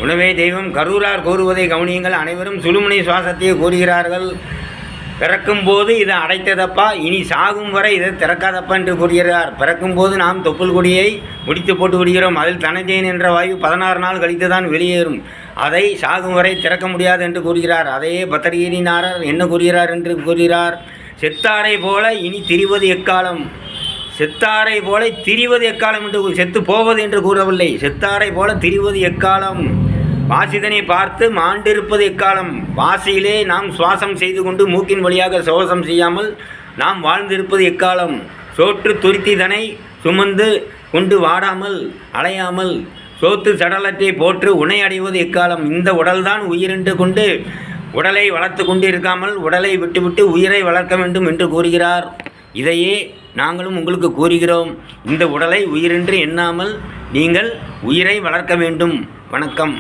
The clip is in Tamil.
உணவே தெய்வம் கரூரார் கூறுவதை கவனியுங்கள். அனைவரும் சுழுமுனை சுவாசத்தையே கூறுகிறார்கள். பிறக்கும்போது இதை அடைத்ததப்பா, இனி சாகும் வரை இதை திறக்காதப்பா என்று கூறுகிறார். பிறக்கும்போது நாம் தொப்புள் கொடியை முடித்து போட்டு விடுகிறோம். அதில் தனஜேன் என்ற வாயு 16 நாள் கழித்து தான் வெளியேறும். அதை சாகும் வரை திறக்க முடியாது என்று கூறுகிறார். அதையே பத்திரகிரிநாதர் என்ன கூறுகிறார் என்று கூறுகிறார். செத்தாரை போல இனி திரிவது எக்காலம், செத்தாரை போல திரிவது எக்காலம் என்று, செத்து போவது என்று கூறவில்லை. செத்தாரை போல திரிவது எக்காலம், வாசிதனை பார்த்து மாண்டிருப்பது எக்காலம். வாசியிலே நாம் சுவாசம் செய்து கொண்டு மூக்கின் வழியாக சுவாசம் செய்யாமல் நாம் வாழ்ந்திருப்பது எக்காலம். சோற்று துருத்திதனை சுமந்து கொண்டு வாடாமல் அலையாமல் சோத்து சடலத்தை போற்று உணை அடைவது எக்காலம். இந்த உடல்தான் உயிரென்று கொண்டு உடலை வளர்த்து கொண்டு இருக்காமல் உடலை விட்டுவிட்டு உயிரை வளர்க்க வேண்டும் என்று கூறுகிறார். இதையே நாங்களும் உங்களுக்கு கூறுகிறோம். இந்த உடலை உயிரென்று எண்ணாமல் நீங்கள் உயிரை வளர்க்க வேண்டும். வணக்கம்.